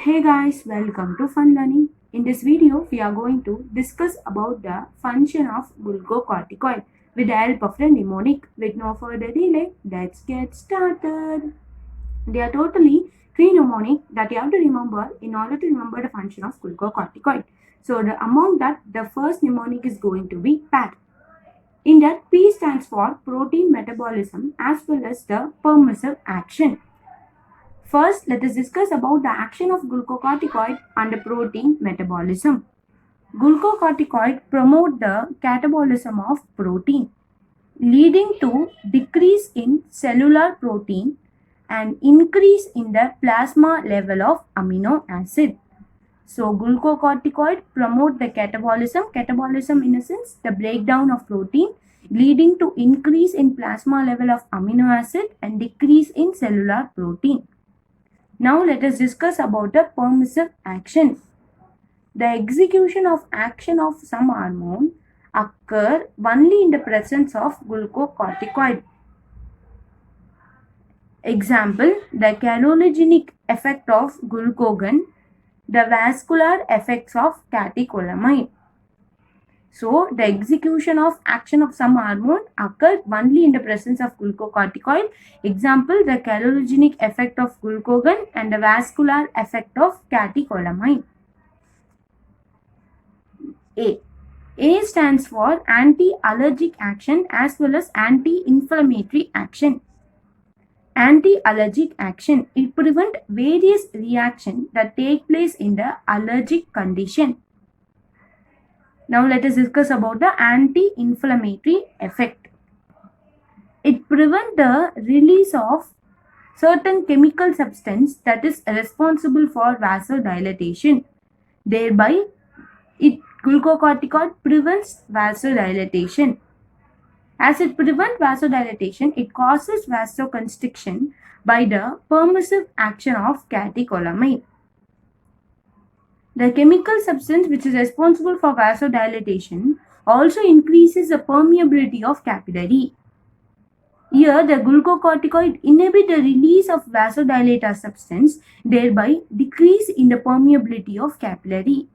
Hey guys, welcome to Fun Learning. In this video, we are going to discuss about the function of glucocorticoid with the help of the mnemonic. With no further delay, let's get started. There are totally three mnemonic that you have to remember in order to remember the function of glucocorticoid. So among that, the first mnemonic is going to be PAT. In that, P stands for protein metabolism as well as the permissive action. First, let us discuss about the action of glucocorticoid and protein metabolism. Glucocorticoid promote the catabolism of protein, leading to decrease in cellular protein and increase in the plasma level of amino acid. So, glucocorticoid promote the catabolism. Catabolism in a sense, the breakdown of protein, leading to increase in plasma level of amino acid and decrease in cellular protein. Now let us discuss about the permissive action. The execution of action of some hormone occur only in the presence of glucocorticoid. Example, the cholinergic effect of glucagon, the vascular effects of catecholamine. So, the execution of action of some hormone occurs only in the presence of glucocorticoid. Example, the cholinergic effect of glucagon and the vascular effect of catecholamine. A stands for anti-allergic action as well as anti-inflammatory action. Anti-allergic action, it prevents various reactions that take place in the allergic condition. Now let us discuss about the anti-inflammatory effect. It prevents the release of certain chemical substance that is responsible for vasodilatation. Thereby, glucocorticoid prevents vasodilatation. As it prevents vasodilatation, it causes vasoconstriction by the permissive action of catecholamine. The chemical substance which is responsible for vasodilatation also increases the permeability of capillary. Here, the glucocorticoid inhibit the release of vasodilator substance, thereby decrease in the permeability of capillary.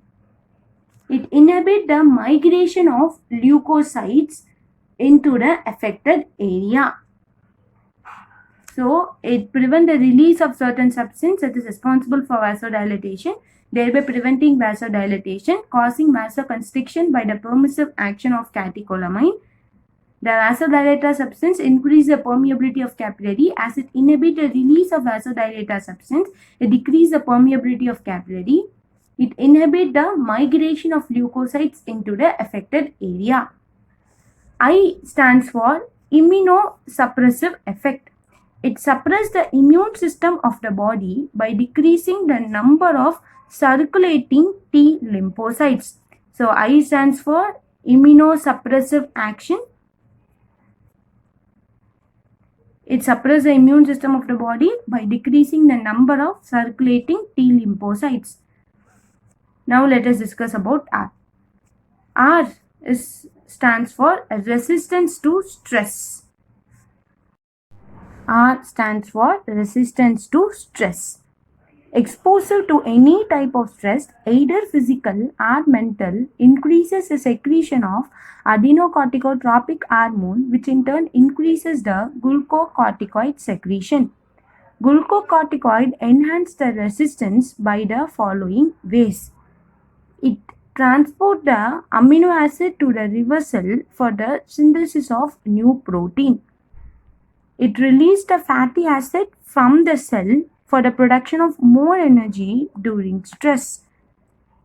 It inhibits the migration of leukocytes into the affected area. So, it prevents the release of certain substance that is responsible for vasodilatation, thereby preventing vasodilatation, causing vasoconstriction by the permissive action of catecholamine. The vasodilator substance increases the permeability of capillary. As it inhibits the release of vasodilator substance, it decreases the permeability of capillary. It inhibits the migration of leukocytes into the affected area. I stands for immunosuppressive effect. It suppresses the immune system of the body by decreasing the number of circulating T lymphocytes. So, I stands for immunosuppressive action. It suppresses the immune system of the body by decreasing the number of circulating T lymphocytes. Now, let us discuss about R. R stands for resistance to stress. R stands for resistance to stress. Exposure to any type of stress, either physical or mental, increases the secretion of adenocorticotropic hormone, which in turn increases the glucocorticoid secretion. Glucocorticoid enhance the resistance by the following ways. It transports the amino acid to the liver cell for the synthesis of new protein. It releases the fatty acid from the cell for the production of more energy during stress.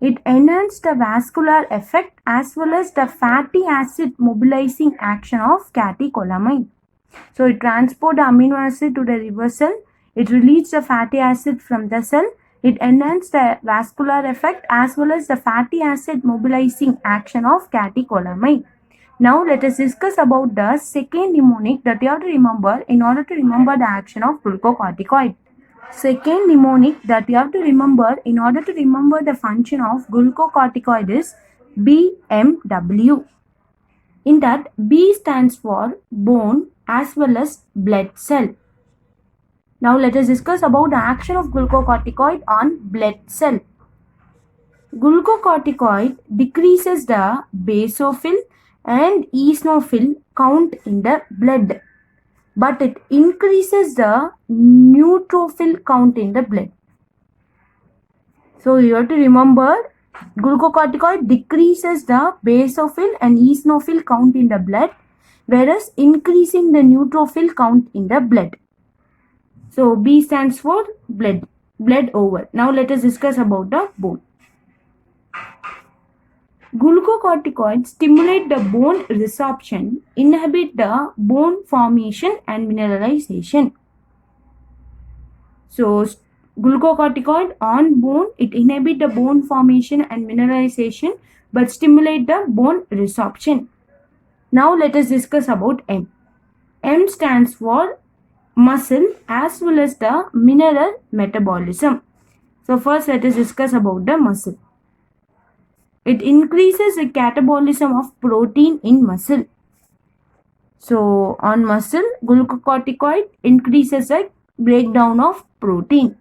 It enhances the vascular effect as well as the fatty acid mobilizing action of catecholamine. So, it transports the amino acid to the liver cell. It releases the fatty acid from the cell. It enhances the vascular effect as well as the fatty acid mobilizing action of catecholamine. Now, let us discuss about the second mnemonic that you have to remember in order to remember the action of glucocorticoid. Second mnemonic that you have to remember in order to remember the function of glucocorticoid is BMW. In that, B stands for bone as well as blood cell. Now let us discuss about the action of glucocorticoid on blood cell. Glucocorticoid decreases the basophil and eosinophil count in the blood, but it increases the neutrophil count in the blood. So you have to remember, glucocorticoid decreases the basophil and eosinophil count in the blood, whereas increasing the neutrophil count in the blood. So B stands for blood over. Now let us discuss about the bone. Glucocorticoids stimulate the bone resorption, inhibit the bone formation and mineralization. So glucocorticoid on bone, it inhibit the bone formation and mineralization but stimulate the bone resorption. Now let us discuss about M. M stands for muscle as well as the mineral metabolism. So first let us discuss about the muscle. It increases the catabolism of protein in muscle. So on muscle, glucocorticoid increases the breakdown of protein.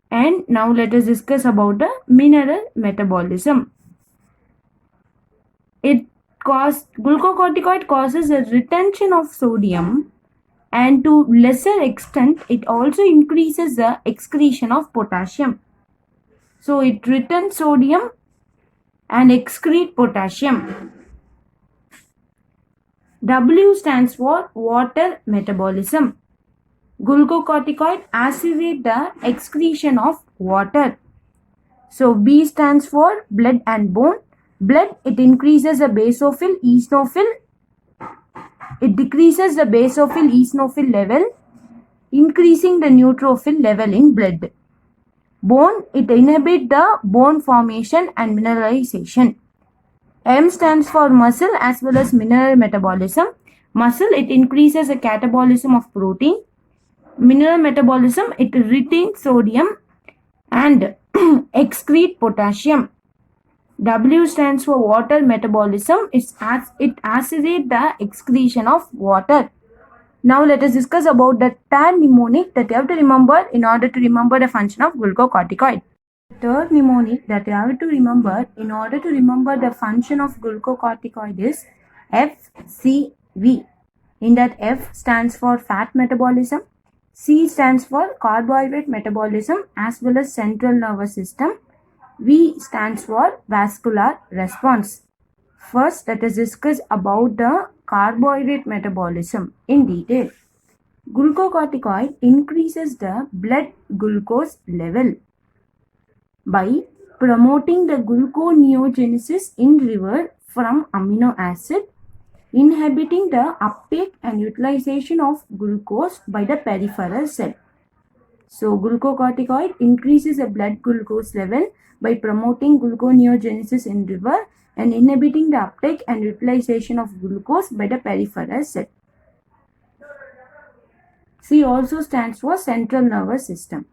And now let us discuss about the mineral metabolism. Glucocorticoid causes a retention of sodium, and to lesser extent it also increases the excretion of potassium. So it retains sodium and excrete potassium. W stands for water metabolism. Glucocorticoid accelerate the excretion of water. So B stands for blood and bone. Blood, it increases the basophil, eosinophil. It decreases the basophil, eosinophil level, increasing the neutrophil level in blood. Bone, it inhibits the bone formation and mineralization. M stands for muscle as well as mineral metabolism. Muscle, it increases the catabolism of protein. Mineral metabolism, it retains sodium and excrete potassium. W stands for water metabolism. It accelerates the excretion of water. Now let us discuss about the third mnemonic that you have to remember in order to remember the function of glucocorticoid. The third mnemonic that you have to remember in order to remember the function of glucocorticoid is FCV. In that, F stands for fat metabolism, C stands for carbohydrate metabolism as well as central nervous system, V stands for vascular response. First, let us discuss about the carbohydrate metabolism in detail. Glucocorticoid increases the blood glucose level by promoting the gluconeogenesis in liver from amino acid, inhibiting the uptake and utilization of glucose by the peripheral cell. So glucocorticoid increases the blood glucose level by promoting gluconeogenesis in liver and inhibiting the uptake and utilization of glucose by the peripheral cell. C also stands for central nervous system.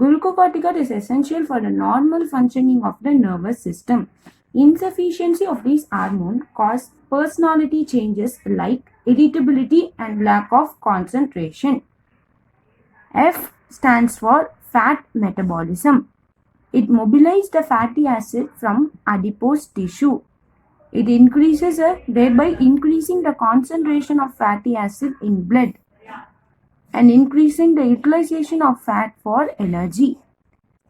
Glucocorticoid is essential for the normal functioning of the nervous system. Insufficiency of this hormone causes personality changes like irritability and lack of concentration. F stands for fat metabolism. It mobilizes the fatty acid from adipose tissue. It increases thereby increasing the concentration of fatty acid in blood and increasing the utilization of fat for energy.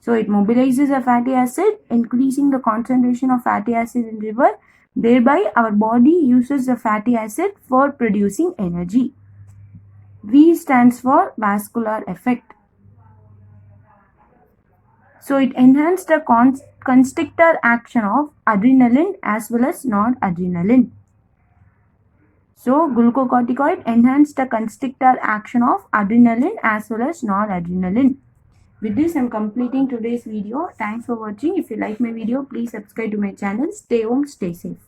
So it mobilizes the fatty acid, increasing the concentration of fatty acid in liver. Thereby our body uses the fatty acid for producing energy. V stands for vascular effect. So it enhances the constrictor action of adrenaline as well as noradrenaline. So glucocorticoid enhances the constrictor action of adrenaline as well as noradrenaline. With this, I am completing today's video. Thanks for watching. If you like my video, please subscribe to my channel. Stay home, stay safe.